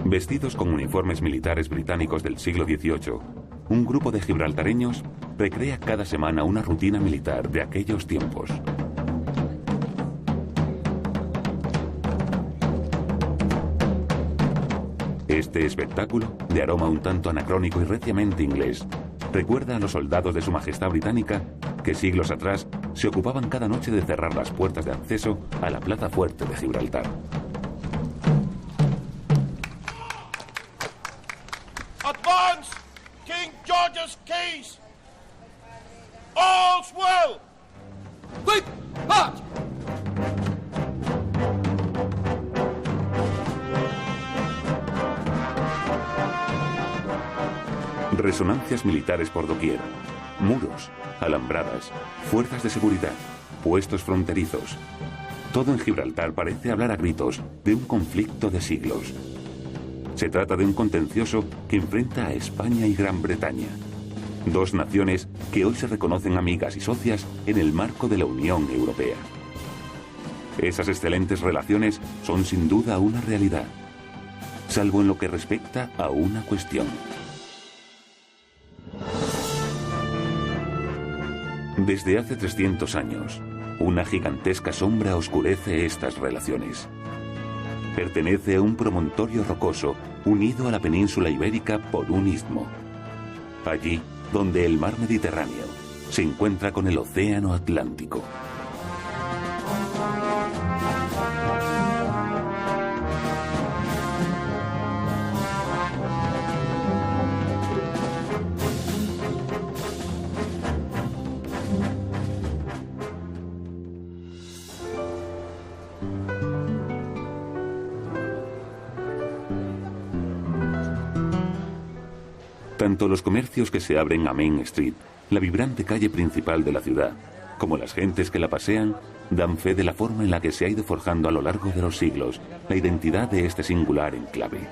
Vestidos con uniformes militares británicos del siglo XVIII, un grupo de gibraltareños recrea cada semana una rutina militar de aquellos tiempos. Este espectáculo, de aroma un tanto anacrónico y reciamente inglés, recuerda a los soldados de Su Majestad Británica que siglos atrás se ocupaban cada noche de cerrar las puertas de acceso a la plaza fuerte de Gibraltar. Advance, King George's Keys! All's well! Quick, march! Resonancias militares por doquier, muros, alambradas, fuerzas de seguridad, puestos fronterizos. Todo en Gibraltar parece hablar a gritos de un conflicto de siglos. Se trata de un contencioso que enfrenta a España y Gran Bretaña, dos naciones que hoy se reconocen amigas y socias en el marco de la Unión Europea. Esas excelentes relaciones son sin duda una realidad, salvo en lo que respecta a una cuestión. Desde hace 300 años, una gigantesca sombra oscurece estas relaciones. Pertenece a un promontorio rocoso unido a la península ibérica por un istmo. Allí, donde el mar Mediterráneo se encuentra con el océano Atlántico. Tanto los comercios que se abren a Main Street, la vibrante calle principal de la ciudad, como las gentes que la pasean, dan fe de la forma en la que se ha ido forjando a lo largo de los siglos la identidad de este singular enclave.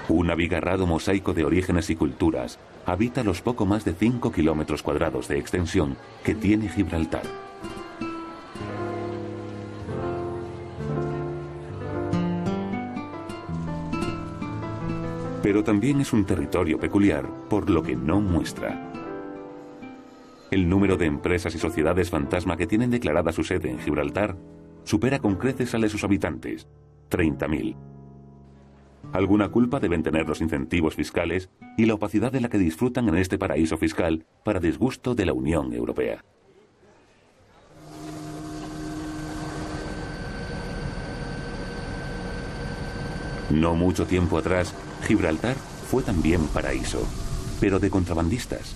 Un abigarrado mosaico de orígenes y culturas habita los poco más de 5 kilómetros cuadrados de extensión que tiene Gibraltar. Pero también es un territorio peculiar por lo que no muestra. El número de empresas y sociedades fantasma que tienen declarada su sede en Gibraltar supera con creces al de sus habitantes, 30.000. Alguna culpa deben tener los incentivos fiscales y la opacidad de la que disfrutan en este paraíso fiscal para disgusto de la Unión Europea. No mucho tiempo atrás, Gibraltar fue también paraíso, pero de contrabandistas.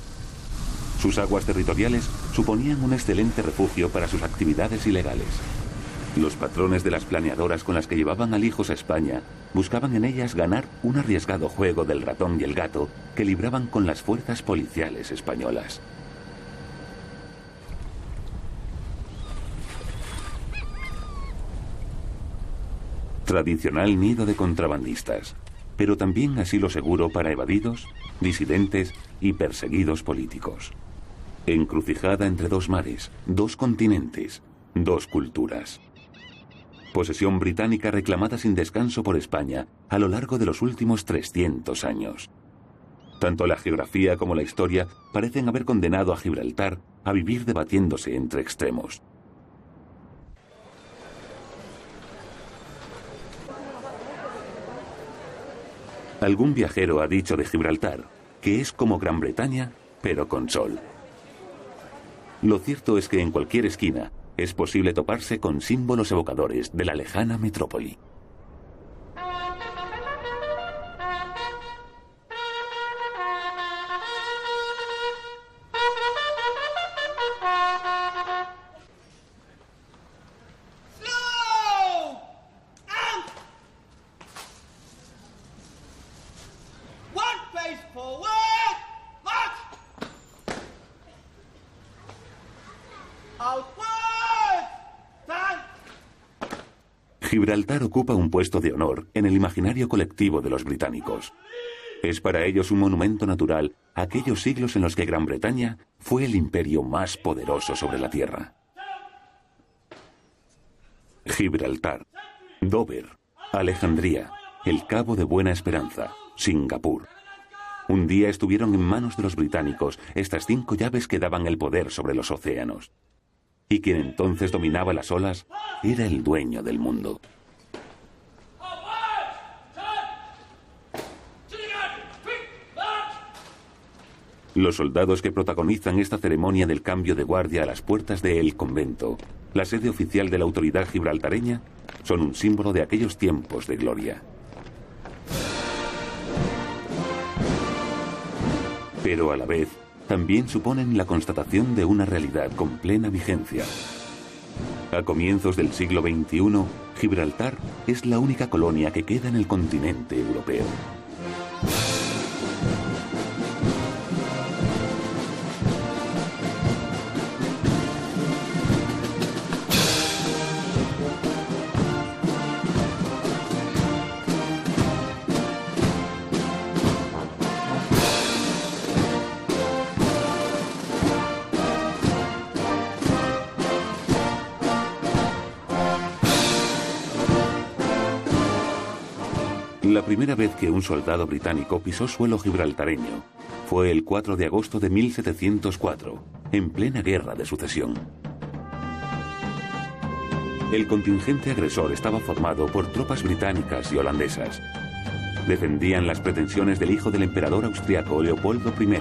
Sus aguas territoriales suponían un excelente refugio para sus actividades ilegales. Los patrones de las planeadoras con las que llevaban alijos a España buscaban en ellas ganar un arriesgado juego del ratón y el gato que libraban con las fuerzas policiales españolas. Tradicional nido de contrabandistas, pero también asilo seguro para evadidos, disidentes y perseguidos políticos. Encrucijada entre dos mares, dos continentes, dos culturas. Posesión británica reclamada sin descanso por España a lo largo de los últimos 300 años. Tanto la geografía como la historia parecen haber condenado a Gibraltar a vivir debatiéndose entre extremos. Algún viajero ha dicho de Gibraltar que es como Gran Bretaña, pero con sol. Lo cierto es que en cualquier esquina es posible toparse con símbolos evocadores de la lejana metrópoli. Gibraltar ocupa un puesto de honor en el imaginario colectivo de los británicos. Es para ellos un monumento natural a aquellos siglos en los que Gran Bretaña fue el imperio más poderoso sobre la tierra. Gibraltar, Dover, Alejandría, el Cabo de Buena Esperanza, Singapur. Un día estuvieron en manos de los británicos estas 5 llaves que daban el poder sobre los océanos. Y quien entonces dominaba las olas era el dueño del mundo. Los soldados que protagonizan esta ceremonia del cambio de guardia a las puertas de El Convento, la sede oficial de la autoridad gibraltareña, son un símbolo de aquellos tiempos de gloria. Pero a la vez, también suponen la constatación de una realidad con plena vigencia. A comienzos del siglo XXI, Gibraltar es la única colonia que queda en el continente europeo. La primera vez que un soldado británico pisó suelo gibraltareño fue el 4 de agosto de 1704, en plena guerra de sucesión. El contingente agresor estaba formado por tropas británicas y holandesas. Defendían las pretensiones del hijo del emperador austriaco Leopoldo I,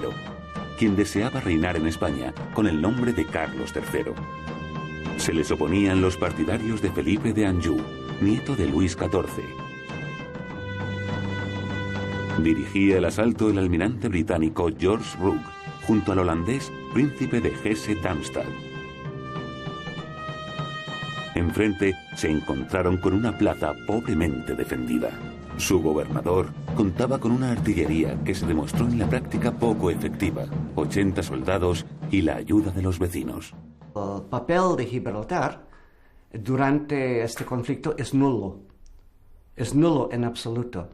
quien deseaba reinar en España con el nombre de Carlos III. Se les oponían los partidarios de Felipe de Anjou, nieto de Luis XIV. Dirigía el asalto el almirante británico George Rooke, junto al holandés príncipe de Hesse-Darmstadt. Enfrente se encontraron con una plaza pobremente defendida. Su gobernador contaba con una artillería que se demostró en la práctica poco efectiva, 80 soldados y la ayuda de los vecinos. El papel de Gibraltar durante este conflicto es nulo en absoluto.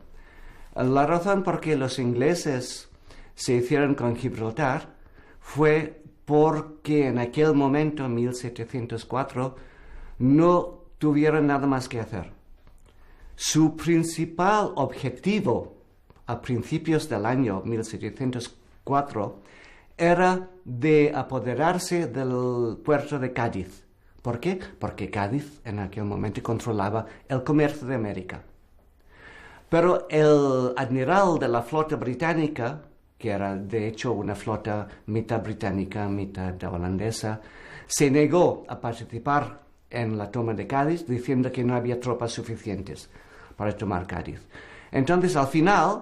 La razón por que los ingleses se hicieron con Gibraltar fue porque en aquel momento, 1704, no tuvieron nada más que hacer. Su principal objetivo a principios del año 1704 era de apoderarse del puerto de Cádiz. ¿Por qué? Porque Cádiz en aquel momento controlaba el comercio de América. Pero el admiral de la flota británica, que era de hecho una flota mitad británica, mitad holandesa, se negó a participar en la toma de Cádiz, diciendo que no había tropas suficientes para tomar Cádiz. Entonces, al final,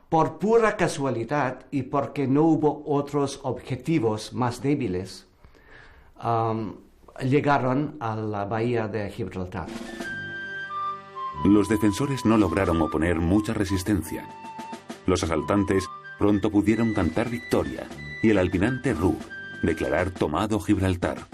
por pura casualidad y porque no hubo otros objetivos más débiles, llegaron a la bahía de Gibraltar. Los defensores no lograron oponer mucha resistencia. Los asaltantes pronto pudieron cantar victoria y el almirante Rooke declarar tomado Gibraltar.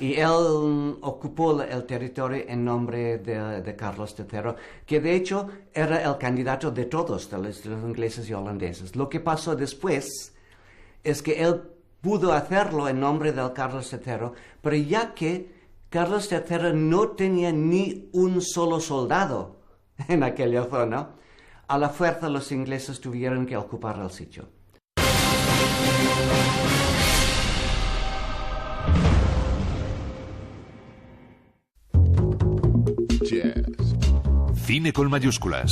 Y él ocupó el territorio en nombre de Carlos III, que de hecho era el candidato de todos, de los ingleses y holandeses. Lo que pasó después es que él pudo hacerlo en nombre del Carlos III, pero ya que Carlos III no tenía ni un solo soldado en aquella zona, a la fuerza los ingleses tuvieron que ocupar el sitio. Cine con mayúsculas.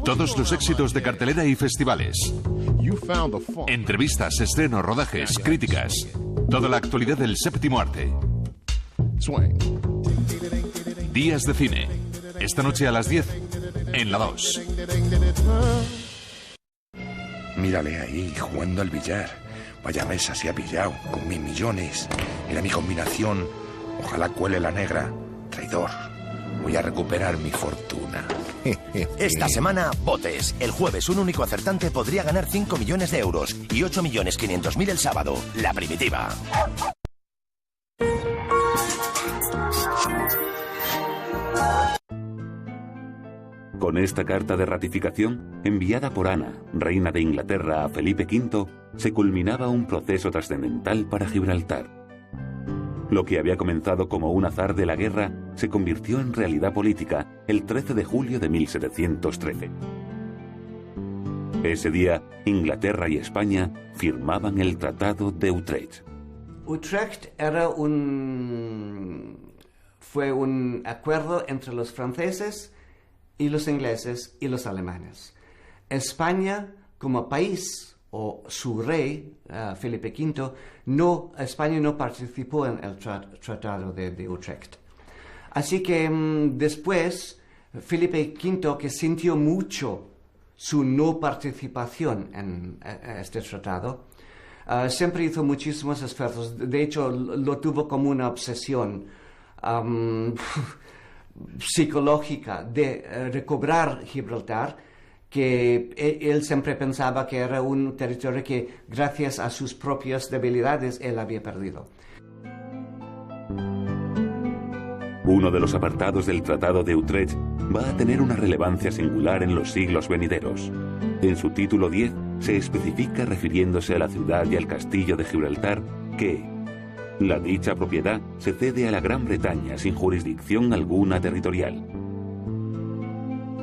Todos los éxitos de cartelera y festivales. Entrevistas, estrenos, rodajes, críticas. Toda la actualidad del séptimo arte. Días de cine. Esta noche a las 10 en la 2. Mírale ahí, jugando al billar. Vaya mesa se ha pillado, con 1000 millones. Mira mi combinación. Ojalá cuele la negra. Traidor. Voy a recuperar mi fortuna. Esta semana, botes. El jueves un único acertante podría ganar 5 millones de euros y 8.500.000 el sábado. La Primitiva. Con esta carta de ratificación, enviada por Ana, reina de Inglaterra, a Felipe V, se culminaba un proceso trascendental para Gibraltar. Lo que había comenzado como un azar de la guerra se convirtió en realidad política el 13 de julio de 1713. Ese día, Inglaterra y España firmaban el Tratado de Utrecht. Utrecht era fue un acuerdo entre los franceses y los ingleses y los alemanes. España, como país, o su rey, Felipe V, España no participó en el Tratado de Utrecht. Así que después, Felipe V, que sintió mucho su no participación en este tratado, siempre hizo muchísimos esfuerzos. De hecho, lo tuvo como una obsesión psicológica de recobrar Gibraltar, que él siempre pensaba que era un territorio que, gracias a sus propias debilidades, él había perdido. Uno de los apartados del Tratado de Utrecht va a tener una relevancia singular en los siglos venideros. En su título 10 se especifica, refiriéndose a la ciudad y al castillo de Gibraltar, que la dicha propiedad se cede a la Gran Bretaña sin jurisdicción alguna territorial.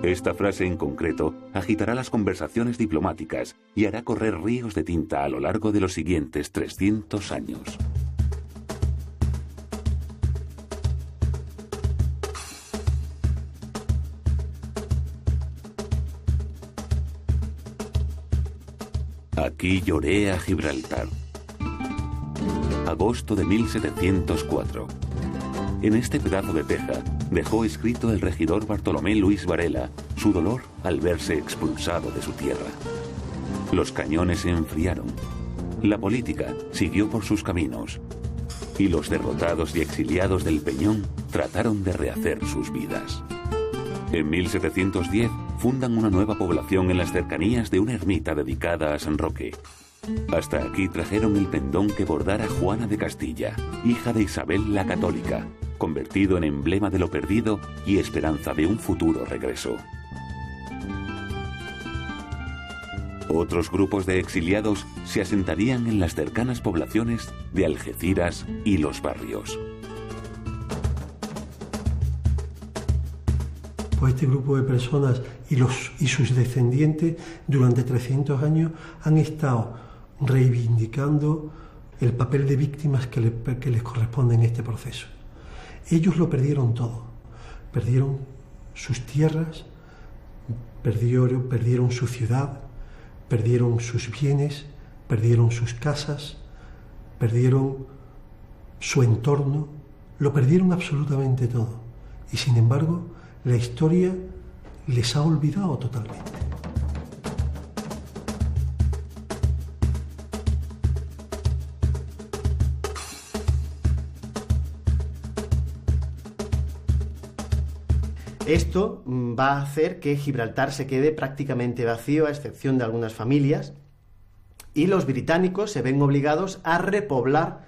Esta frase en concreto agitará las conversaciones diplomáticas y hará correr ríos de tinta a lo largo de los siguientes 300 años. Aquí lloré a Gibraltar. Agosto de 1704. En este pedazo de teja dejó escrito el regidor Bartolomé Luis Varela su dolor al verse expulsado de su tierra. Los cañones se enfriaron, la política siguió por sus caminos y los derrotados y exiliados del Peñón trataron de rehacer sus vidas. En 1710 fundan una nueva población en las cercanías de una ermita dedicada a San Roque. Hasta aquí trajeron el pendón que bordara Juana de Castilla, hija de Isabel la Católica, convertido en emblema de lo perdido y esperanza de un futuro regreso. Otros grupos de exiliados se asentarían en las cercanas poblaciones de Algeciras y Los Barrios. Pues este grupo de personas y sus descendientes durante 300 años han estado reivindicando el papel de víctimas que les corresponde en este proceso. Ellos lo perdieron todo. Perdieron sus tierras, perdieron su ciudad, perdieron sus bienes, perdieron sus casas, perdieron su entorno, lo perdieron absolutamente todo. Y sin embargo, la historia les ha olvidado totalmente. Esto va a hacer que Gibraltar se quede prácticamente vacío, a excepción de algunas familias, y los británicos se ven obligados a repoblar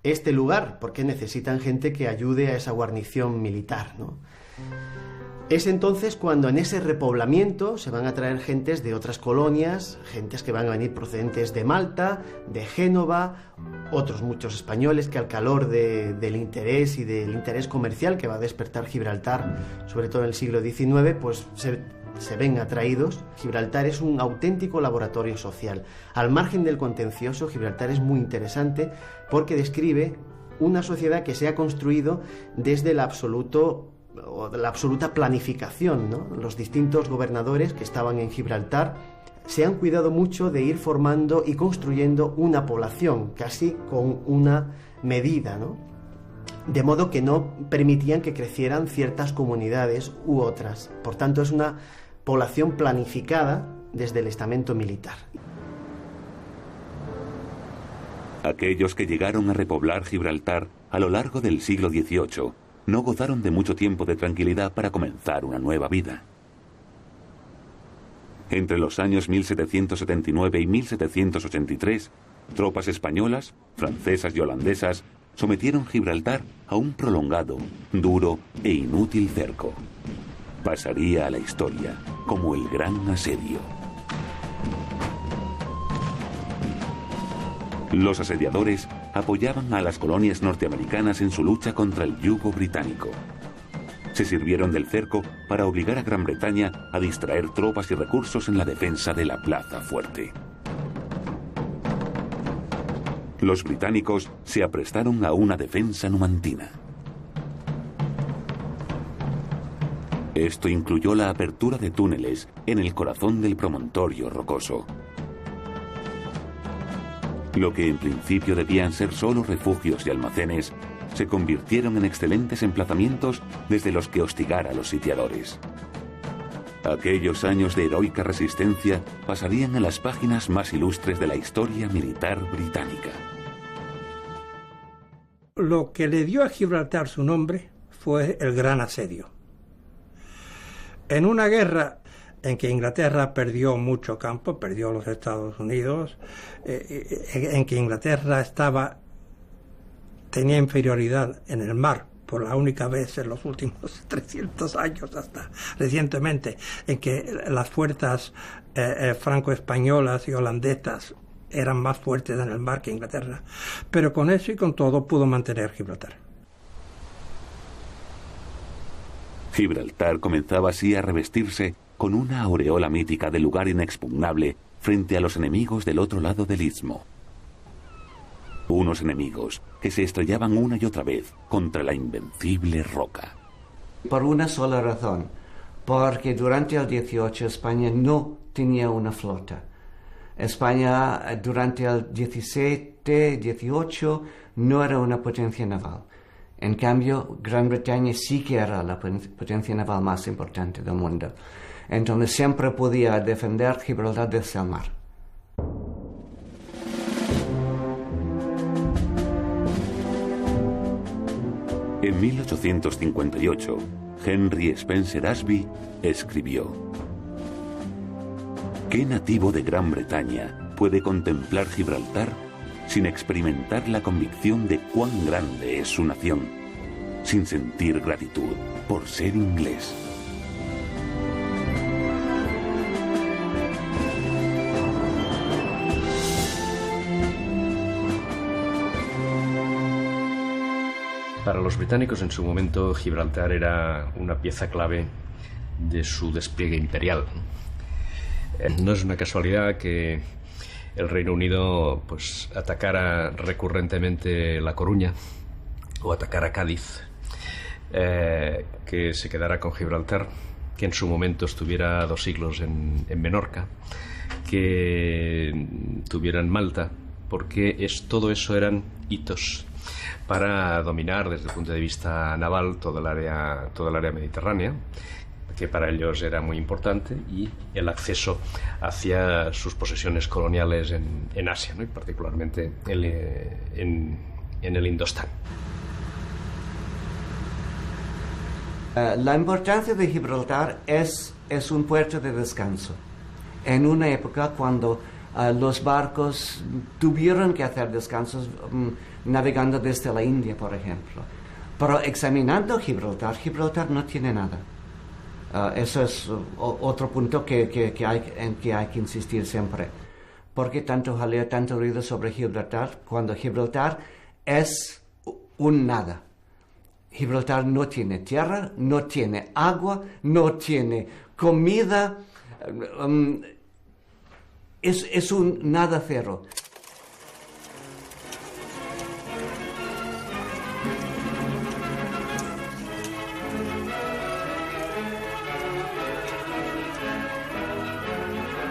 este lugar, porque necesitan gente que ayude a esa guarnición militar, ¿no? Es entonces cuando en ese repoblamiento se van a traer gentes de otras colonias, gentes que van a venir procedentes de Malta, de Génova, otros muchos españoles que al calor del interés y del interés comercial que va a despertar Gibraltar, sobre todo en el siglo XIX, pues se ven atraídos. Gibraltar es un auténtico laboratorio social. Al margen del contencioso, Gibraltar es muy interesante porque describe una sociedad que se ha construido desde la absoluta planificación, ¿no? Los distintos gobernadores que estaban en Gibraltar se han cuidado mucho de ir formando y construyendo una población, casi con una medida, ¿no? De modo que no permitían que crecieran ciertas comunidades u otras. Por tanto, es una población planificada desde el estamento militar. Aquellos que llegaron a repoblar Gibraltar a lo largo del siglo XVIII no gozaron de mucho tiempo de tranquilidad para comenzar una nueva vida. Entre los años 1779 y 1783, tropas españolas, francesas y holandesas sometieron Gibraltar a un prolongado, duro e inútil cerco. Pasaría a la historia como el Gran Asedio. Los asediadores apoyaban a las colonias norteamericanas en su lucha contra el yugo británico. Se sirvieron del cerco para obligar a Gran Bretaña a distraer tropas y recursos en la defensa de la plaza fuerte. Los británicos se aprestaron a una defensa numantina. Esto incluyó la apertura de túneles en el corazón del promontorio rocoso. Lo que en principio debían ser solo refugios y almacenes, se convirtieron en excelentes emplazamientos desde los que hostigar a los sitiadores. Aquellos años de heroica resistencia pasarían a las páginas más ilustres de la historia militar británica. Lo que le dio a Gibraltar su nombre fue el Gran Asedio. En una guerra en que Inglaterra perdió mucho campo, perdió los Estados Unidos, en que Inglaterra tenía inferioridad en el mar por la única vez en los últimos 300 años hasta recientemente, en que las fuerzas franco-españolas y holandesas eran más fuertes en el mar que Inglaterra, pero con eso y con todo pudo mantener Gibraltar. Gibraltar comenzaba así a revestirse con una aureola mítica de lugar inexpugnable frente a los enemigos del otro lado del istmo. Unos enemigos que se estrellaban una y otra vez contra la invencible roca. Por una sola razón, porque durante el 18 España no tenía una flota. España durante el 17-18 no era una potencia naval. En cambio, Gran Bretaña sí que era la potencia naval más importante del mundo. Entonces siempre podía defender Gibraltar desde el mar. En 1858, Henry Spencer Ashby escribió: ¿Qué nativo de Gran Bretaña puede contemplar Gibraltar sin experimentar la convicción de cuán grande es su nación, sin sentir gratitud por ser inglés? Para los británicos en su momento Gibraltar era una pieza clave de su despliegue imperial. No es una casualidad que el Reino Unido atacara recurrentemente La Coruña o atacara Cádiz, que se quedara con Gibraltar, que en su momento estuviera 2 siglos en Menorca, que tuviera en Malta, porque todo eso eran hitos para dominar desde el punto de vista naval toda el área mediterránea, que para ellos era muy importante, y el acceso hacia sus posesiones coloniales en Asia, ¿no? Y particularmente en el Indostán. La importancia de Gibraltar es un puerto de descanso. En una época cuando los barcos tuvieron que hacer descansos navegando desde la India, por ejemplo. Pero examinando Gibraltar no tiene nada. Eso es otro punto en que hay que insistir siempre. Porque tanto jaleo, tanto ruido sobre Gibraltar, cuando Gibraltar es un nada. Gibraltar no tiene tierra, no tiene agua, no tiene comida. Es un nada cero.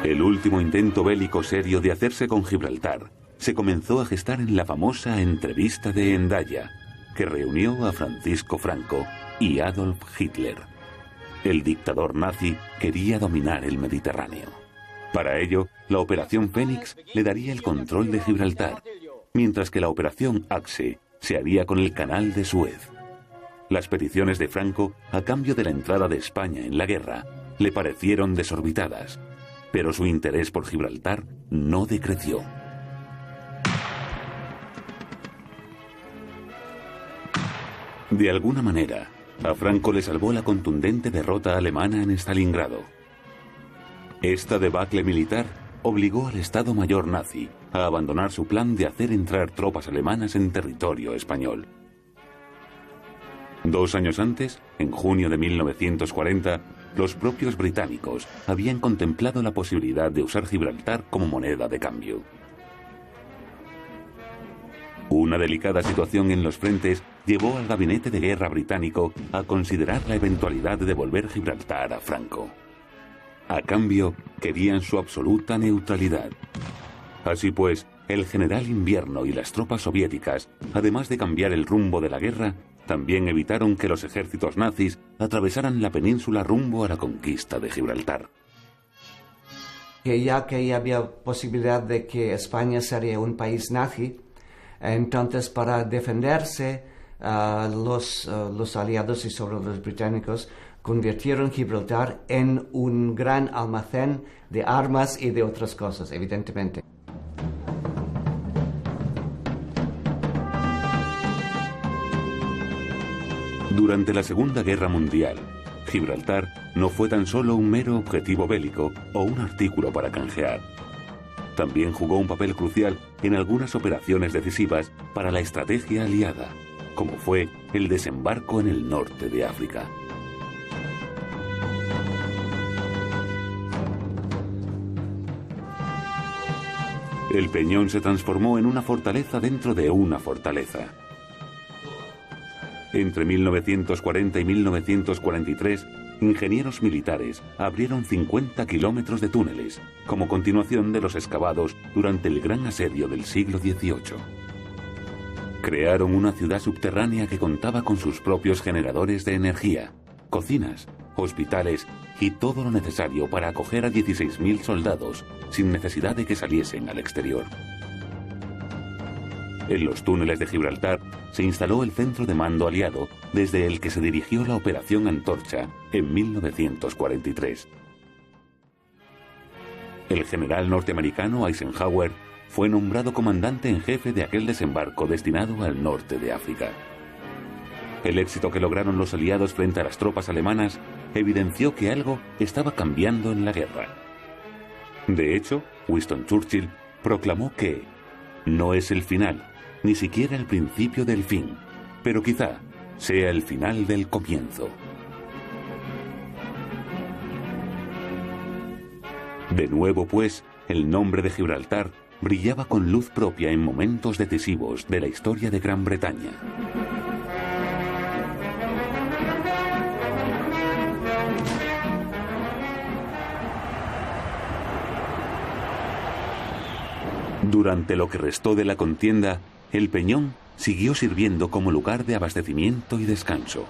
El último intento bélico serio de hacerse con Gibraltar se comenzó a gestar en la famosa entrevista de Hendaya, que reunió a Francisco Franco y Adolf Hitler. El dictador nazi quería dominar el Mediterráneo. Para ello, la Operación Fénix le daría el control de Gibraltar, mientras que la Operación Axe se haría con el Canal de Suez. Las peticiones de Franco, a cambio de la entrada de España en la guerra, le parecieron desorbitadas, pero su interés por Gibraltar no decreció. De alguna manera, a Franco le salvó la contundente derrota alemana en Stalingrado. Esta debacle militar obligó al Estado Mayor nazi a abandonar su plan de hacer entrar tropas alemanas en territorio español. 2 años antes, en junio de 1940, los propios británicos habían contemplado la posibilidad de usar Gibraltar como moneda de cambio. Una delicada situación en los frentes llevó al gabinete de guerra británico a considerar la eventualidad de devolver Gibraltar a Franco. A cambio, querían su absoluta neutralidad. Así pues, el general Invierno y las tropas soviéticas, además de cambiar el rumbo de la guerra, también evitaron que los ejércitos nazis atravesaran la península rumbo a la conquista de Gibraltar. Ya que había posibilidad de que España sería un país nazi, entonces para defenderse los aliados y sobre los británicos convirtieron Gibraltar en un gran almacén de armas y de otras cosas, evidentemente. Durante la Segunda Guerra Mundial, Gibraltar no fue tan solo un mero objetivo bélico o un artículo para canjear. También jugó un papel crucial en algunas operaciones decisivas para la estrategia aliada, como fue el desembarco en el norte de África. El Peñón se transformó en una fortaleza dentro de una fortaleza. Entre 1940 y 1943, ingenieros militares abrieron 50 kilómetros de túneles, como continuación de los excavados durante el gran asedio del siglo XVIII. Crearon una ciudad subterránea que contaba con sus propios generadores de energía, cocinas, hospitales y todo lo necesario para acoger a 16.000 soldados, sin necesidad de que saliesen al exterior. En los túneles de Gibraltar se instaló el centro de mando aliado desde el que se dirigió la Operación Antorcha en 1943. El general norteamericano Eisenhower fue nombrado comandante en jefe de aquel desembarco destinado al norte de África. El éxito que lograron los aliados frente a las tropas alemanas evidenció que algo estaba cambiando en la guerra. De hecho, Winston Churchill proclamó que no es el final, ni siquiera el principio del fin, pero quizá sea el final del comienzo. De nuevo, pues, el nombre de Gibraltar brillaba con luz propia en momentos decisivos de la historia de Gran Bretaña. Durante lo que restó de la contienda, el Peñón siguió sirviendo como lugar de abastecimiento y descanso.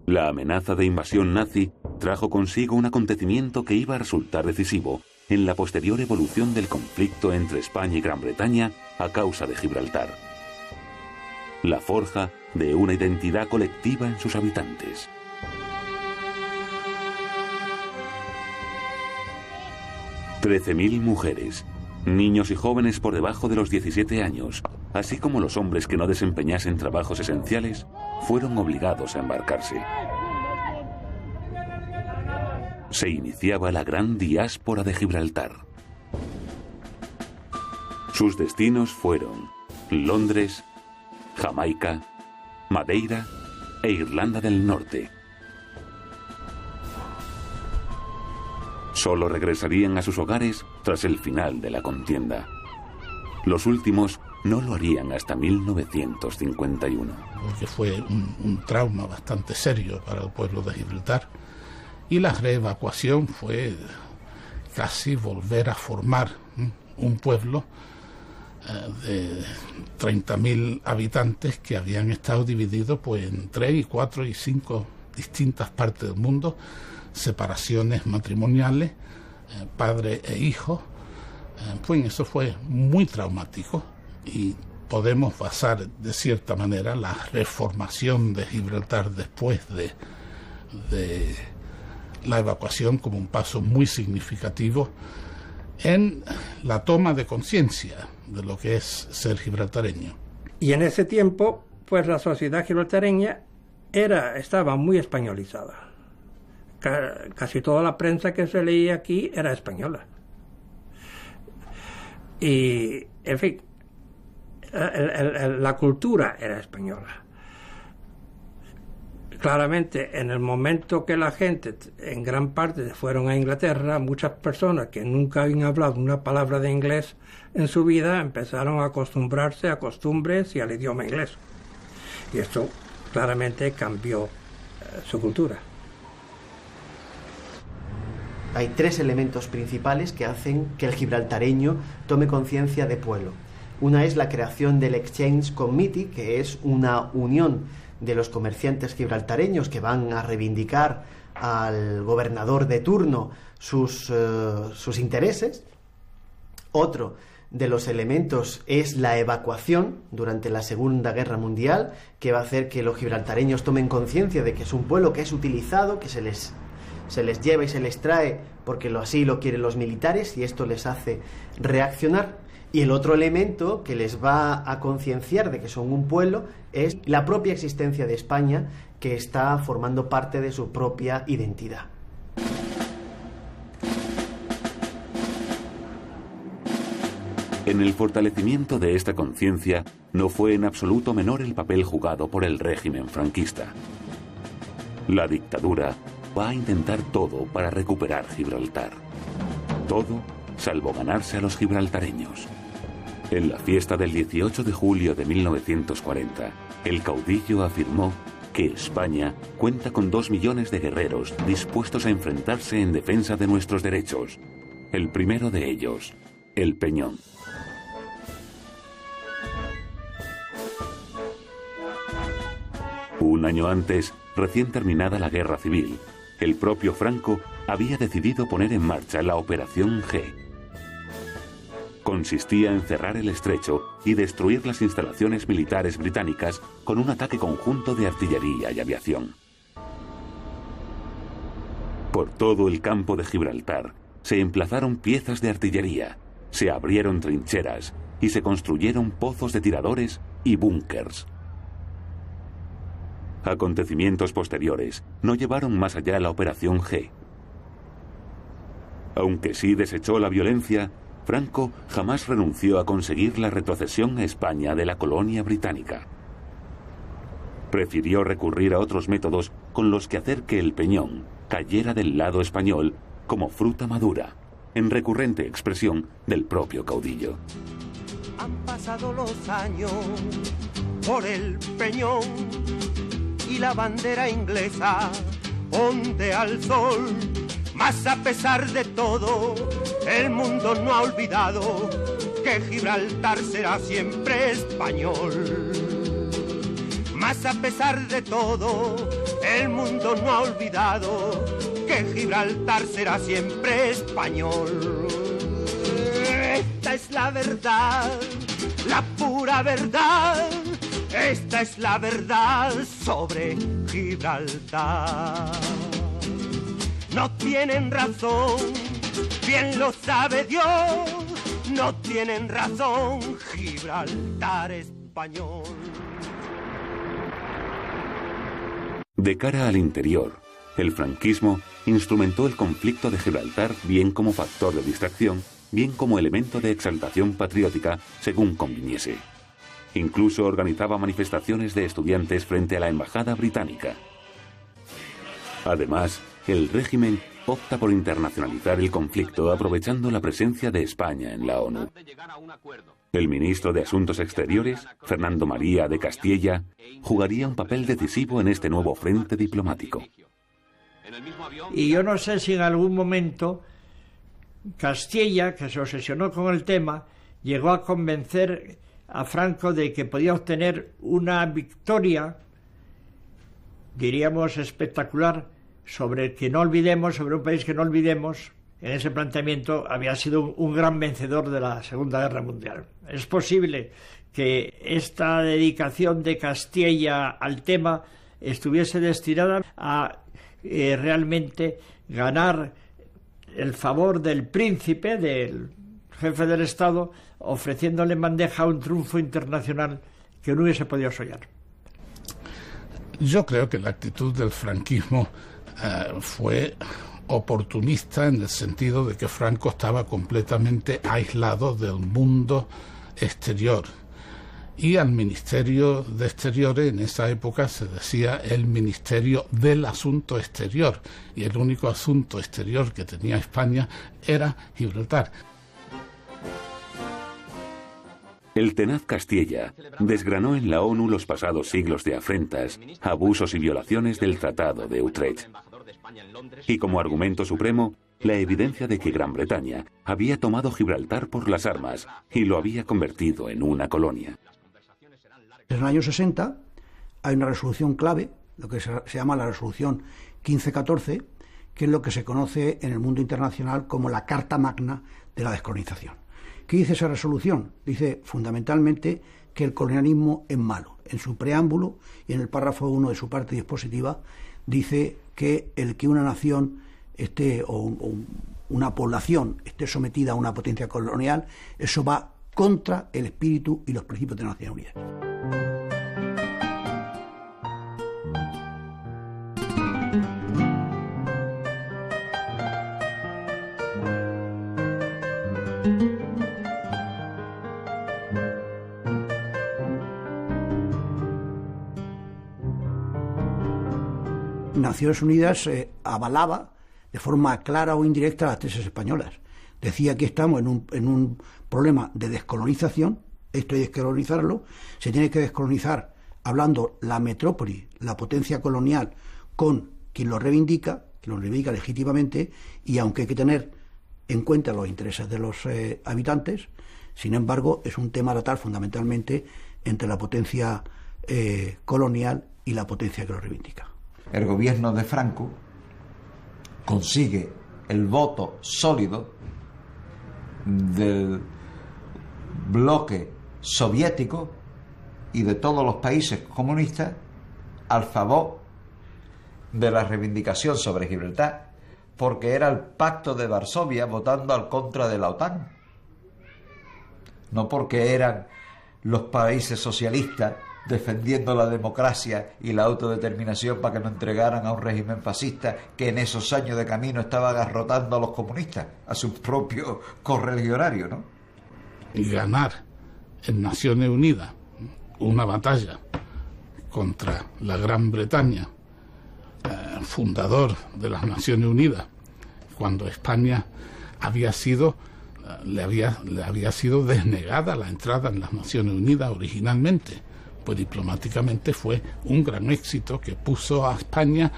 La amenaza de invasión nazi trajo consigo un acontecimiento que iba a resultar decisivo en la posterior evolución del conflicto entre España y Gran Bretaña a causa de Gibraltar. La forja de una identidad colectiva en sus habitantes. $13.000 mujeres, niños y jóvenes por debajo de los 17 años, así como los hombres que no desempeñasen trabajos esenciales, fueron obligados a embarcarse. Se iniciaba la gran diáspora de Gibraltar. Sus destinos fueron Londres, Jamaica, Madeira e Irlanda del Norte. Solo regresarían a sus hogares tras el final de la contienda. Los últimos no lo harían hasta 1951. Porque fue un trauma bastante serio para el pueblo de Gibraltar. Y la reevacuación fue casi volver a formar un pueblo de 30.000 habitantes que habían estado divididos pues, en 3, 4 y 5 distintas partes del mundo, separaciones matrimoniales, padre e hijo. Pues eso fue muy traumático y podemos basar de cierta manera la reformación de Gibraltar después de la evacuación como un paso muy significativo en la toma de conciencia de lo que es ser gibraltareño. Y en ese tiempo pues la sociedad gibraltareña estaba muy españolizada. Casi toda la prensa que se leía aquí era española. Y, en fin, la cultura era española. Claramente, en el momento que la gente, en gran parte, fueron a Inglaterra, muchas personas que nunca habían hablado una palabra de inglés en su vida empezaron a acostumbrarse a costumbres y al idioma inglés. Y esto claramente cambió su cultura. Hay tres elementos principales que hacen que el gibraltareño tome conciencia de pueblo. Una es la creación del Exchange Committee, que es una unión de los comerciantes gibraltareños que van a reivindicar al gobernador de turno sus intereses. Otro de los elementos es la evacuación durante la Segunda Guerra Mundial, que va a hacer que los gibraltareños tomen conciencia de que es un pueblo que es utilizado, que se les lleva y se les trae porque así lo quieren los militares, y esto les hace reaccionar. Y el otro elemento que les va a concienciar de que son un pueblo es la propia existencia de España, que está formando parte de su propia identidad. En el fortalecimiento de esta conciencia no fue en absoluto menor el papel jugado por el régimen franquista. La dictadura va a intentar todo para recuperar Gibraltar. Todo salvo ganarse a los gibraltareños. En la fiesta del 18 de julio de 1940, el caudillo afirmó que España cuenta con 2 millones de guerreros dispuestos a enfrentarse en defensa de nuestros derechos. El primero de ellos, el Peñón. Un año antes, recién terminada la guerra civil, el propio Franco había decidido poner en marcha la Operación G. Consistía en cerrar el estrecho y destruir las instalaciones militares británicas con un ataque conjunto de artillería y aviación. Por todo el campo de Gibraltar se emplazaron piezas de artillería, se abrieron trincheras y se construyeron pozos de tiradores y búnkers. Acontecimientos posteriores no llevaron más allá la Operación G. Aunque sí desechó la violencia, Franco jamás renunció a conseguir la retrocesión a España de la colonia británica. Prefirió recurrir a otros métodos con los que hacer que el Peñón cayera del lado español como fruta madura, en recurrente expresión del propio caudillo. Han pasado los años por el Peñón y la bandera inglesa ondea al sol. Mas a pesar de todo, el mundo no ha olvidado que Gibraltar será siempre español. Mas a pesar de todo, el mundo no ha olvidado que Gibraltar será siempre español. Esta es la verdad, la pura verdad. Esta es la verdad sobre Gibraltar. No tienen razón, bien lo sabe Dios. No tienen razón, Gibraltar español. De cara al interior, el franquismo instrumentó el conflicto de Gibraltar bien como factor de distracción, bien como elemento de exaltación patriótica, según conviniese. Incluso organizaba manifestaciones de estudiantes frente a la embajada británica. Además, el régimen opta por internacionalizar el conflicto aprovechando la presencia de España en la ONU. El ministro de Asuntos Exteriores, Fernando María de Castilla, jugaría un papel decisivo en este nuevo frente diplomático. Y yo no sé si en algún momento Castilla, que se obsesionó con el tema, llegó a convencer a Franco de que podía obtener una victoria, diríamos espectacular, sobre un país que no olvidemos. En ese planteamiento había sido un gran vencedor de la Segunda Guerra Mundial. Es posible que esta dedicación de Castilla al tema estuviese destinada a realmente ganar el favor del príncipe, del jefe del Estado, ofreciéndole en bandeja un triunfo internacional que no hubiese podido soñar. Yo creo que la actitud del franquismo fue oportunista, en el sentido de que Franco estaba completamente aislado del mundo exterior. Y al Ministerio de Exteriores en esa época se decía el Ministerio del Asunto Exterior, y el único asunto exterior que tenía España era Gibraltar. El tenaz Castilla desgranó en la ONU los pasados siglos de afrentas, abusos y violaciones del Tratado de Utrecht. Y como argumento supremo, la evidencia de que Gran Bretaña había tomado Gibraltar por las armas y lo había convertido en una colonia. En los años 60 hay una resolución clave, lo que se llama la resolución 1514, que es lo que se conoce en el mundo internacional como la Carta Magna de la descolonización. ¿Qué dice esa resolución? Dice fundamentalmente que el colonialismo es malo. En su preámbulo y en el párrafo 1 de su parte dispositiva dice que el que una nación esté o una población esté sometida a una potencia colonial, eso va contra el espíritu y los principios de las Naciones Unidas. Naciones Unidas avalaba de forma clara o indirecta las tesis españolas. Decía que estamos en un problema de descolonización, esto hay que descolonizarlo, se tiene que descolonizar hablando la metrópoli, la potencia colonial, con quien lo reivindica legítimamente, y aunque hay que tener en cuenta los intereses de los habitantes, sin embargo, es un tema a tratar fundamentalmente entre la potencia colonial y la potencia que lo reivindica. El gobierno de Franco consigue el voto sólido del bloque soviético y de todos los países comunistas al favor de la reivindicación sobre Gibraltar, porque era el Pacto de Varsovia votando al contra de la OTAN, no porque eran los países socialistas defendiendo la democracia y la autodeterminación para que no entregaran a un régimen fascista que en esos años de camino estaba agarrotando a los comunistas, a sus propios correligionarios, ¿no? Y ganar en Naciones Unidas una batalla contra la Gran Bretaña, fundador de las Naciones Unidas, cuando España le había sido desnegada la entrada en las Naciones Unidas originalmente, pues diplomáticamente fue un gran éxito que puso a España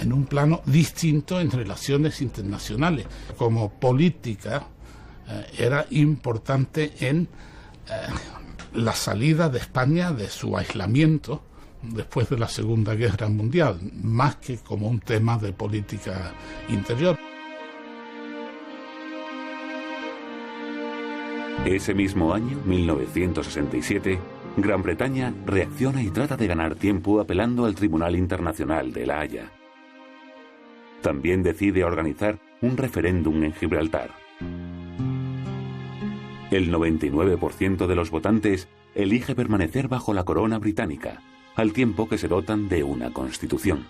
en un plano distinto en relaciones internacionales. Como política era importante en la salida de España de su aislamiento después de la Segunda Guerra Mundial, más que como un tema de política interior. Ese mismo año, 1967, Gran Bretaña reacciona y trata de ganar tiempo apelando al Tribunal Internacional de La Haya. También decide organizar un referéndum en Gibraltar. El 99% de los votantes elige permanecer bajo la corona británica, al tiempo que se dotan de una constitución.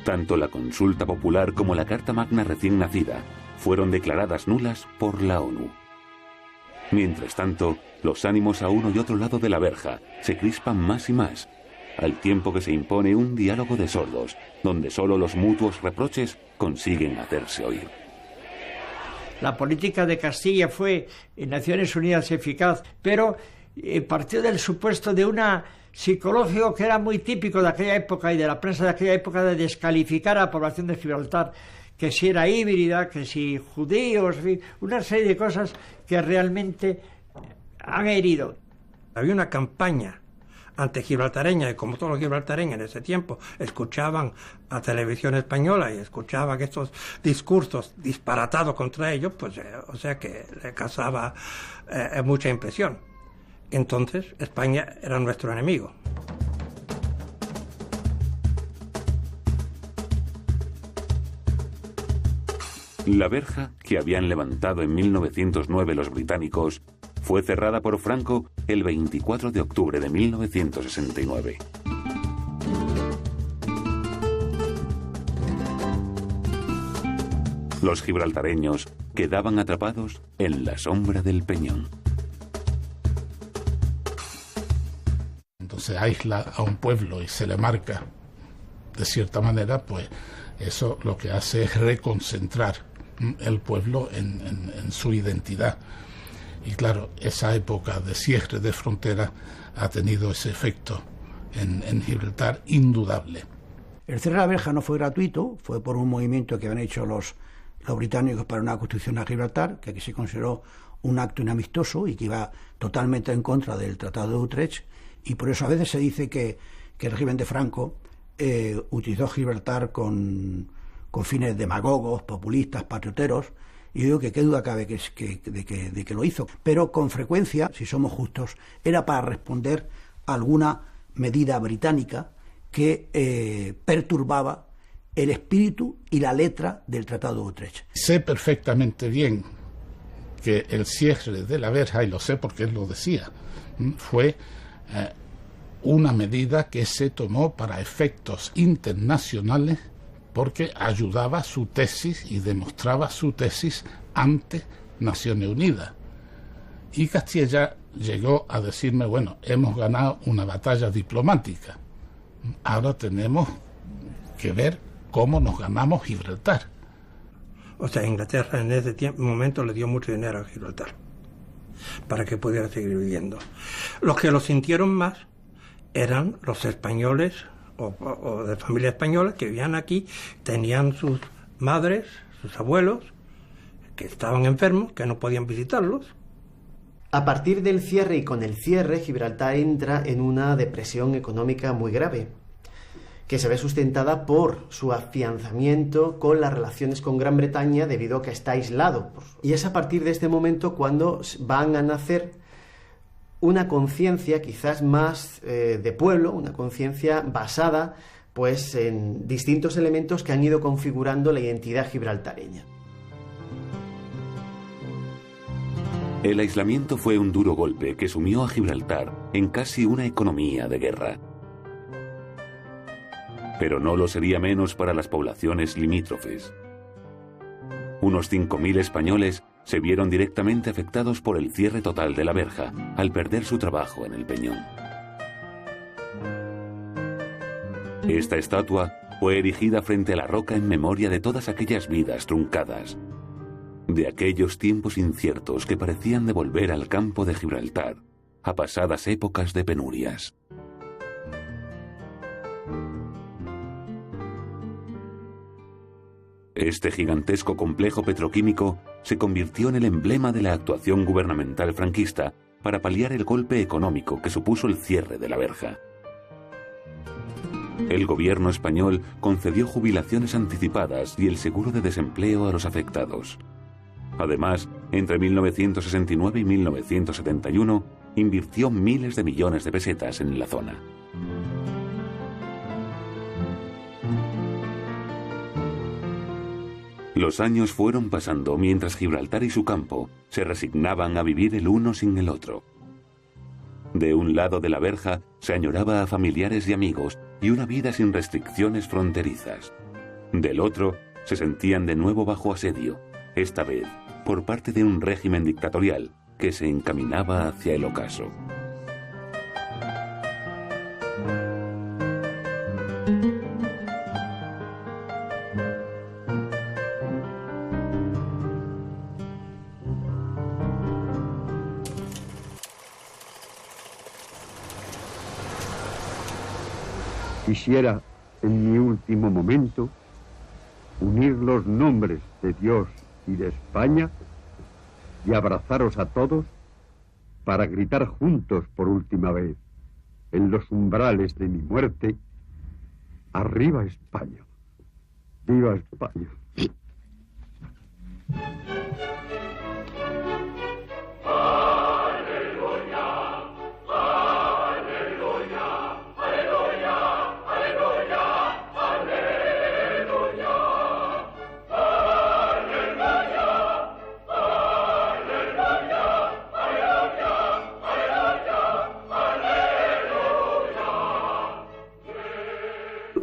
Tanto la consulta popular como la Carta Magna recién nacida fueron declaradas nulas por la ONU. Mientras tanto, los ánimos a uno y otro lado de la verja se crispan más y más, al tiempo que se impone un diálogo de sordos, donde solo los mutuos reproches consiguen hacerse oír. La política de Castilla fue en Naciones Unidas eficaz, pero partió del supuesto de una psicológico que era muy típico de aquella época y de la prensa de aquella época, de descalificar a la población de Gibraltar, que si era híbrida, que si judíos, una serie de cosas que realmente han herido. Había una campaña antigibraltareña, y como todos los gibraltareños en ese tiempo escuchaban a televisión española y escuchaban estos discursos disparatados contra ellos, pues o sea que le causaba mucha impresión. Entonces España era nuestro enemigo. La verja que habían levantado en 1909 los británicos Fue cerrada por Franco el 24 de octubre de 1969. Los gibraltareños quedaban atrapados en la sombra del peñón. Se aísla a un pueblo y se le marca de cierta manera, pues eso lo que hace es reconcentrar el pueblo en su identidad. Y claro, esa época de cierre de frontera ha tenido ese efecto en Gibraltar indudable. El cierre de la verja no fue gratuito, fue por un movimiento que habían hecho los británicos para una construcción a Gibraltar, que aquí se consideró un acto inamistoso y que iba totalmente en contra del Tratado de Utrecht. Y por eso a veces se dice que el régimen de Franco utilizó Gibraltar con fines demagogos, populistas, patrioteros, y yo digo que qué duda cabe de que lo hizo. Pero con frecuencia, si somos justos, era para responder a alguna medida británica que perturbaba el espíritu y la letra del Tratado de Utrecht. Sé perfectamente bien que el cierre de la verja, y lo sé porque él lo decía, fue una medida que se tomó para efectos internacionales porque ayudaba su tesis y demostraba su tesis ante Naciones Unidas. Y Castilla llegó a decirme, bueno, hemos ganado una batalla diplomática, ahora tenemos que ver cómo nos ganamos Gibraltar. O sea, Inglaterra en ese momento le dio mucho dinero a Gibraltar para que pudiera seguir viviendo. Los que lo sintieron más eran los españoles o de familia española que vivían aquí, tenían sus madres, sus abuelos, que estaban enfermos, que no podían visitarlos. A partir del cierre y con el cierre, Gibraltar entra en una depresión económica muy grave, que se ve sustentada por su afianzamiento con las relaciones con Gran Bretaña debido a que está aislado. Y es a partir de este momento cuando van a nacer una conciencia quizás más de pueblo, una conciencia basada pues en distintos elementos que han ido configurando la identidad gibraltareña. El aislamiento fue un duro golpe que sumió a Gibraltar en casi una economía de guerra. Pero no lo sería menos para las poblaciones limítrofes. Unos 5.000 españoles se vieron directamente afectados por el cierre total de la verja al perder su trabajo en el peñón. Esta estatua fue erigida frente a la roca en memoria de todas aquellas vidas truncadas, de aquellos tiempos inciertos que parecían devolver al campo de Gibraltar a pasadas épocas de penurias. Este gigantesco complejo petroquímico se convirtió en el emblema de la actuación gubernamental franquista para paliar el golpe económico que supuso el cierre de la verja. El gobierno español concedió jubilaciones anticipadas y el seguro de desempleo a los afectados. Además, entre 1969 y 1971, invirtió miles de millones de pesetas en la zona. Los años fueron pasando mientras Gibraltar y su campo se resignaban a vivir el uno sin el otro. De un lado de la verja se añoraba a familiares y amigos y una vida sin restricciones fronterizas. Del otro se sentían de nuevo bajo asedio, esta vez por parte de un régimen dictatorial que se encaminaba hacia el ocaso. Quisiera, en mi último momento, unir los nombres de Dios y de España y abrazaros a todos para gritar juntos por última vez, en los umbrales de mi muerte, ¡arriba España! ¡Viva España!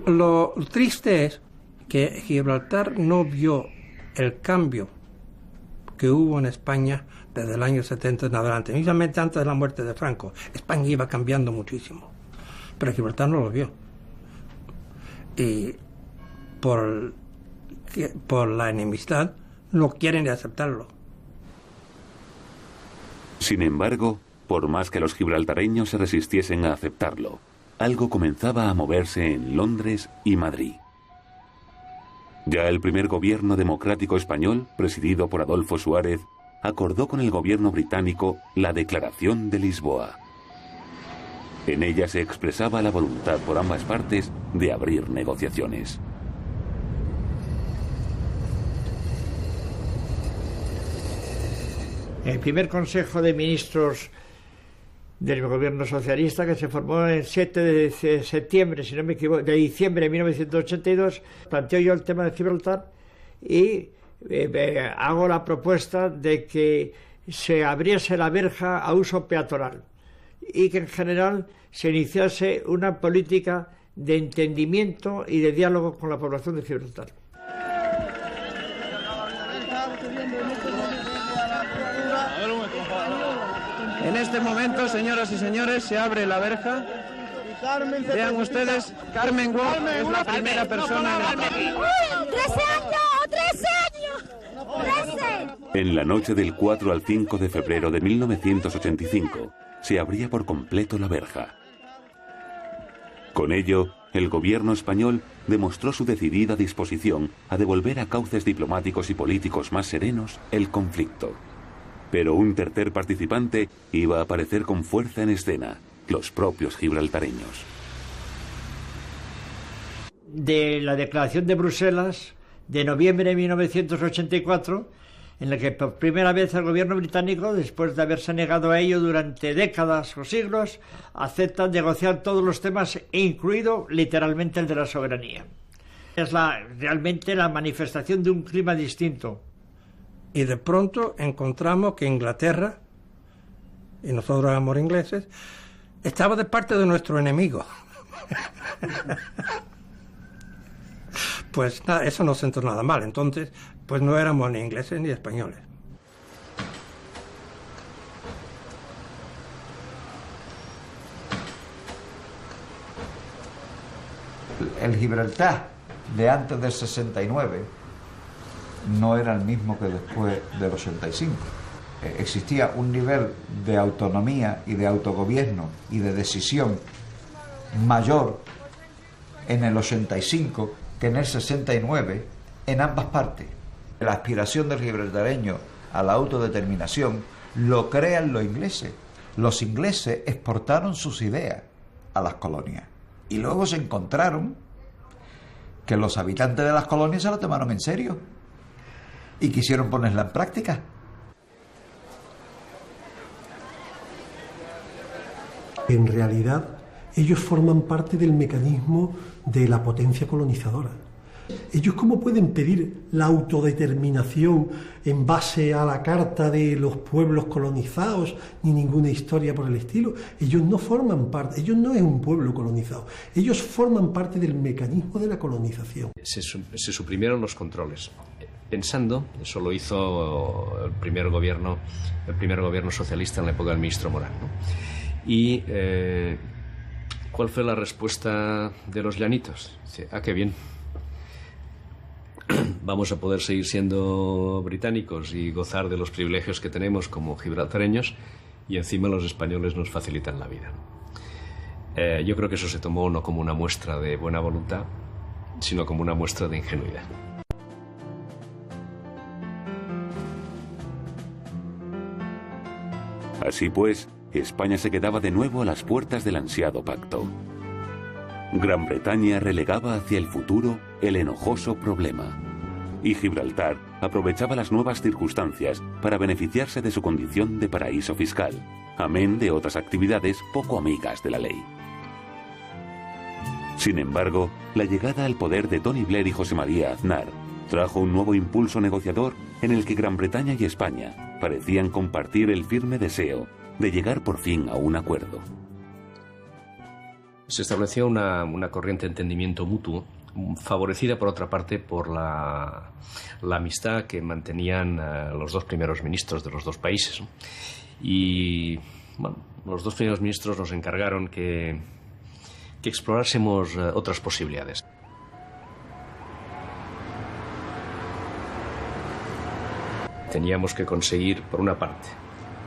Lo triste es que Gibraltar no vio el cambio que hubo en España desde el año 70 en adelante. Mismamente antes de la muerte de Franco, España iba cambiando muchísimo, pero Gibraltar no lo vio. Y por la enemistad no quieren ni aceptarlo. Sin embargo, por más que los gibraltareños se resistiesen a aceptarlo, algo comenzaba a moverse en Londres y Madrid. Ya el primer gobierno democrático español, presidido por Adolfo Suárez, acordó con el gobierno británico la Declaración de Lisboa. En ella se expresaba la voluntad por ambas partes de abrir negociaciones. El primer Consejo de Ministros del gobierno socialista, que se formó el 7 de septiembre, si no me equivoco, de diciembre de 1982, planteó yo el tema de Gibraltar y hago la propuesta de que se abriese la verja a uso peatonal y que en general se iniciase una política de entendimiento y de diálogo con la población de Gibraltar. En este momento, señoras y señores, se abre la verja. Vean ustedes, Carmen Walsh es la primera persona en el... ¡13 años! En la noche del 4 al 5 de febrero de 1985, se abría por completo la verja. Con ello, el gobierno español demostró su decidida disposición a devolver a cauces diplomáticos y políticos más serenos el conflicto. Pero un tercer participante iba a aparecer con fuerza en escena, los propios gibraltareños. De la Declaración de Bruselas de noviembre de 1984, en la que por primera vez el gobierno británico, después de haberse negado a ello durante décadas o siglos, acepta negociar todos los temas, incluido literalmente el de la soberanía. Es realmente la manifestación de un clima distinto. Y de pronto encontramos que Inglaterra, y nosotros éramos ingleses, estaba de parte de nuestro enemigo. Pues nada, eso no sentó nada mal. Entonces, pues no éramos ni ingleses ni españoles. El Gibraltar de antes del 69 no era el mismo que después del 85. Existía un nivel de autonomía y de autogobierno y de decisión mayor en el 85 que en el 69 en ambas partes. La aspiración del gibraltareño a la autodeterminación lo crean los ingleses. Los ingleses exportaron sus ideas a las colonias y luego se encontraron que los habitantes de las colonias se lo tomaron en serio y quisieron ponerla en práctica. En realidad, ellos forman parte del mecanismo de la potencia colonizadora. ¿Ellos cómo pueden pedir la autodeterminación en base a la Carta de los Pueblos Colonizados ni ninguna historia por el estilo? Ellos no forman parte, ellos no es un pueblo colonizado, ellos forman parte del mecanismo de la colonización. Se suprimieron los controles. Pensando, eso lo hizo el primer gobierno socialista en la época del ministro Morán, ¿no? Y ¿cuál fue la respuesta de los llanitos? Dice, qué bien. Vamos a poder seguir siendo británicos y gozar de los privilegios que tenemos como gibraltareños y encima los españoles nos facilitan la vida. Yo creo que eso se tomó no como una muestra de buena voluntad, sino como una muestra de ingenuidad. Así pues, España se quedaba de nuevo a las puertas del ansiado pacto. Gran Bretaña relegaba hacia el futuro el enojoso problema. Y Gibraltar aprovechaba las nuevas circunstancias para beneficiarse de su condición de paraíso fiscal, amén de otras actividades poco amigas de la ley. Sin embargo, la llegada al poder de Tony Blair y José María Aznar trajo un nuevo impulso negociador en el que Gran Bretaña y España parecían compartir el firme deseo de llegar por fin a un acuerdo. Se estableció una corriente de entendimiento mutuo, favorecida por otra parte por la amistad que mantenían los dos primeros ministros de los dos países. Y bueno, los dos primeros ministros nos encargaron que explorásemos otras posibilidades. Teníamos que conseguir, por una parte,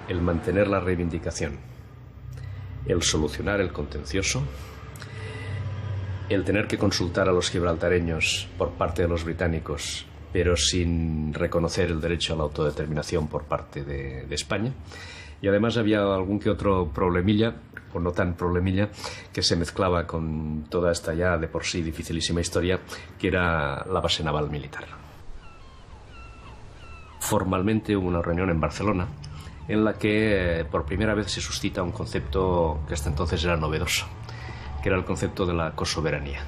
el mantener la reivindicación, el solucionar el contencioso, el tener que consultar a los gibraltareños por parte de los británicos, pero sin reconocer el derecho a la autodeterminación por parte de España. Y además había algún que otro problemilla, o no tan problemilla, que se mezclaba con toda esta ya de por sí dificilísima historia, que era la base naval militar. Formalmente hubo una reunión en Barcelona en la que por primera vez se suscita un concepto que hasta entonces era novedoso, que era el concepto de la cosoberanía.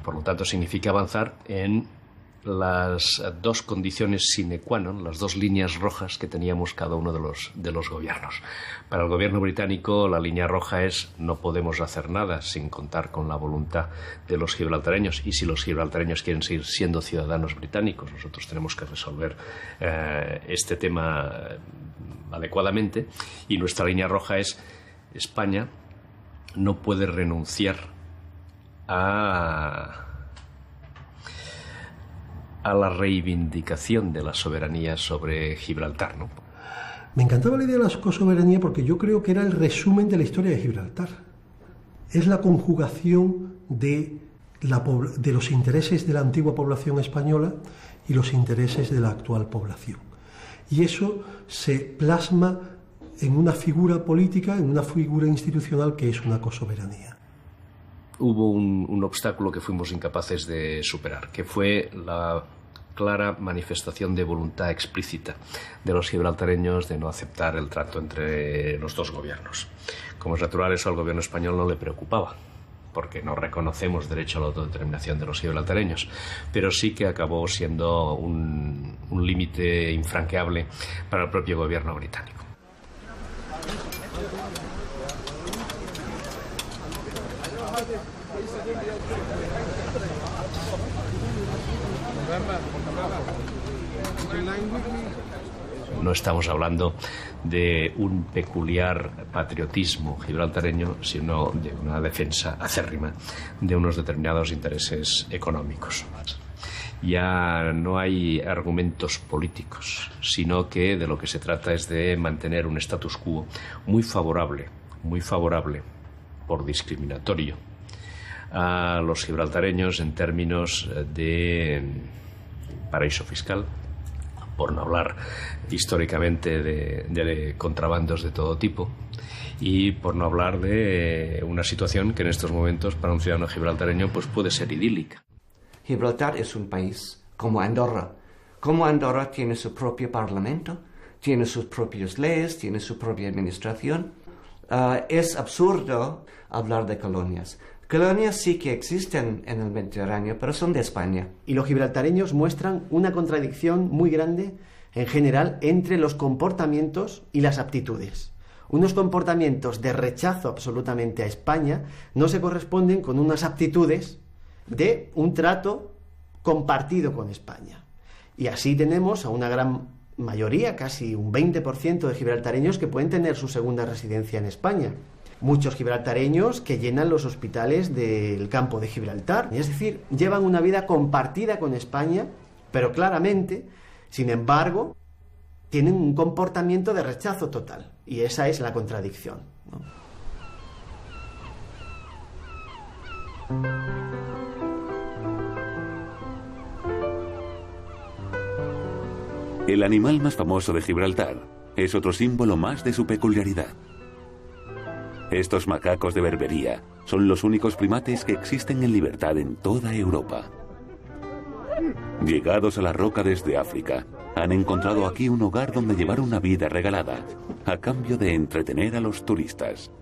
Por lo tanto, significa avanzar en las dos condiciones sine qua non, las dos líneas rojas que teníamos cada uno de los gobiernos. Para el gobierno británico, la línea roja es: no podemos hacer nada sin contar con la voluntad de los gibraltareños, y si los gibraltareños quieren seguir siendo ciudadanos británicos, nosotros tenemos que resolver este tema adecuadamente. Y nuestra línea roja es: España no puede renunciar a la reivindicación de la soberanía sobre Gibraltar, ¿no? Me encantaba la idea de la cosoberanía porque yo creo que era el resumen de la historia de Gibraltar. Es la conjugación de los intereses de la antigua población española y los intereses de la actual población. Y eso se plasma en una figura política, en una figura institucional que es una cosoberanía. Hubo un obstáculo que fuimos incapaces de superar, que fue la clara manifestación de voluntad explícita de los gibraltareños de no aceptar el trato entre los dos gobiernos. Como es natural, eso al gobierno español no le preocupaba, porque no reconocemos derecho a la autodeterminación de los gibraltareños, pero sí que acabó siendo un límite infranqueable para el propio gobierno británico. No estamos hablando de un peculiar patriotismo gibraltareño, sino de una defensa acérrima de unos determinados intereses económicos. Ya no hay argumentos políticos, sino que de lo que se trata es de mantener un status quo muy favorable por discriminatorio a los gibraltareños en términos de paraíso fiscal, por no hablar históricamente de contrabandos de todo tipo, y por no hablar de una situación que en estos momentos para un ciudadano gibraltareño pues puede ser idílica. Gibraltar es un país como Andorra. Como Andorra tiene su propio parlamento, tiene sus propias leyes, tiene su propia administración. Es absurdo hablar de colonias. Colonias sí que existen en el Mediterráneo, pero son de España. Y los gibraltareños muestran una contradicción muy grande, en general, entre los comportamientos y las aptitudes. Unos comportamientos de rechazo absolutamente a España no se corresponden con unas aptitudes de un trato compartido con España. Y así tenemos a una gran mayoría, casi un 20% de gibraltareños que pueden tener su segunda residencia en España. Muchos gibraltareños que llenan los hospitales del campo de Gibraltar. Es decir, llevan una vida compartida con España, pero claramente, sin embargo, tienen un comportamiento de rechazo total. Y esa es la contradicción, ¿no? El animal más famoso de Gibraltar es otro símbolo más de su peculiaridad. Estos macacos de Berbería son los únicos primates que existen en libertad en toda Europa. Llegados a la roca desde África, han encontrado aquí un hogar donde llevar una vida regalada, a cambio de entretener a los turistas.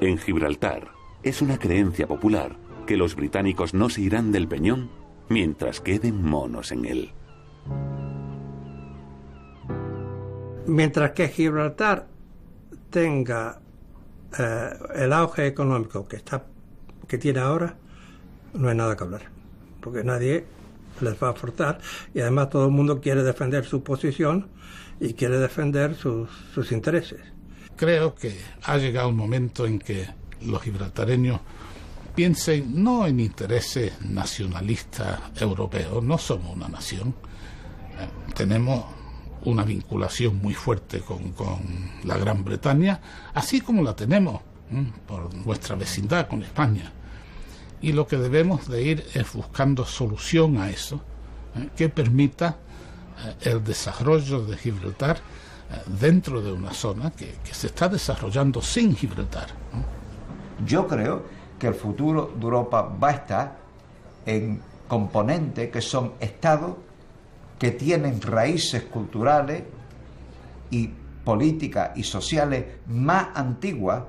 En Gibraltar, es una creencia popular que los británicos no se irán del peñón mientras queden monos en él. Mientras que Gibraltar tenga el auge económico que tiene ahora, no hay nada que hablar, porque nadie les va a forzar, y además todo el mundo quiere defender su posición y quiere defender sus intereses. Creo que ha llegado un momento en que los gibraltareños piensen no en intereses nacionalistas europeos, no somos una nación, tenemos una vinculación muy fuerte con la Gran Bretaña, así como la tenemos por nuestra vecindad con España. Y lo que debemos de ir es buscando solución a eso, que permita el desarrollo de Gibraltar dentro de una zona que se está desarrollando sin Gibraltar. Yo creo que el futuro de Europa va a estar en componentes que son estados que tienen raíces culturales y políticas y sociales más antiguas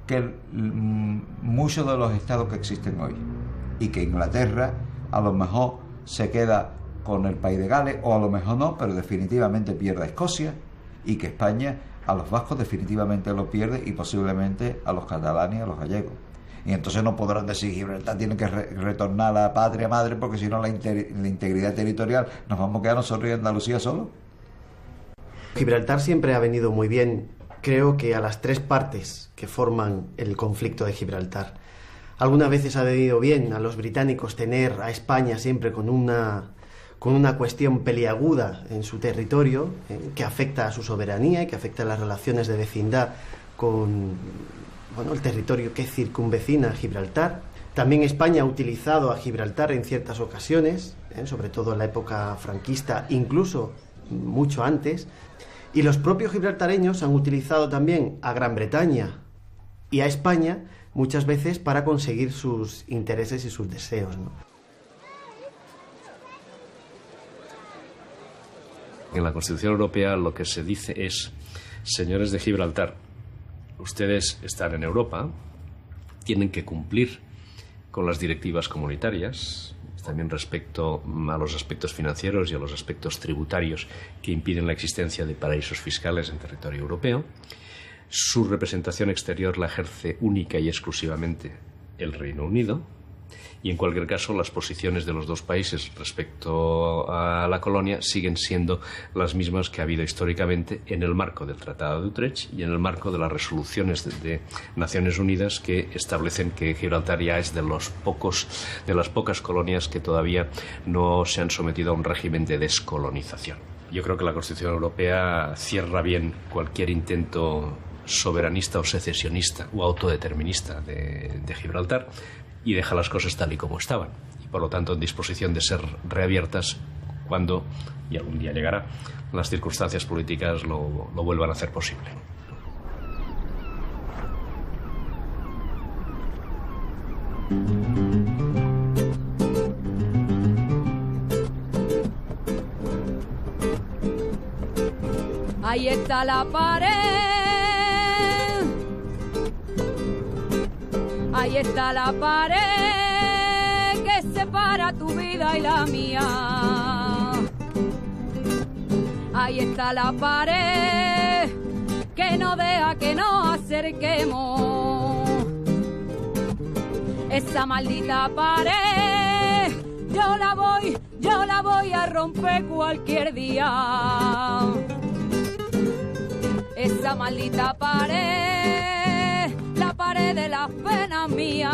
que muchos de los estados que existen hoy, y que Inglaterra a lo mejor se queda con el país de Gales, o a lo mejor no, pero definitivamente pierde a Escocia, y que España a los vascos definitivamente lo pierde, y posiblemente a los catalanes y a los gallegos. Y entonces no podrán decir Gibraltar tiene que retornar a la patria madre, porque si no la integridad territorial nos vamos a quedar nosotros y Andalucía solo. Gibraltar siempre ha venido muy bien, creo que a las tres partes que forman el conflicto de Gibraltar. Algunas veces ha venido bien a los británicos tener a España siempre con una cuestión peliaguda en su territorio, que afecta a su soberanía y que afecta a las relaciones de vecindad con el territorio que circunvecina a Gibraltar. También España ha utilizado a Gibraltar en ciertas ocasiones, sobre todo en la época franquista, incluso mucho antes. Y los propios gibraltareños han utilizado también a Gran Bretaña y a España muchas veces para conseguir sus intereses y sus deseos, ¿no? En la Constitución Europea lo que se dice es: señores de Gibraltar, ustedes están en Europa, tienen que cumplir con las directivas comunitarias, también respecto a los aspectos financieros y a los aspectos tributarios que impiden la existencia de paraísos fiscales en territorio europeo. Su representación exterior la ejerce única y exclusivamente el Reino Unido, y en cualquier caso las posiciones de los dos países respecto a la colonia siguen siendo las mismas que ha habido históricamente en el marco del Tratado de Utrecht y en el marco de las resoluciones de Naciones Unidas, que establecen que Gibraltar ya es de las pocas colonias que todavía no se han sometido a un régimen de descolonización. Yo creo que la Constitución Europea cierra bien cualquier intento soberanista o secesionista o autodeterminista de Gibraltar, y deja las cosas tal y como estaban, y por lo tanto en disposición de ser reabiertas cuando, y algún día llegará, las circunstancias políticas lo vuelvan a hacer posible. Ahí está la pared. Ahí está la pared que separa tu vida y la mía. Ahí está la pared que no deja que nos acerquemos. Esa maldita pared yo la voy a romper cualquier día. Esa maldita pared, la pared de las penas mías.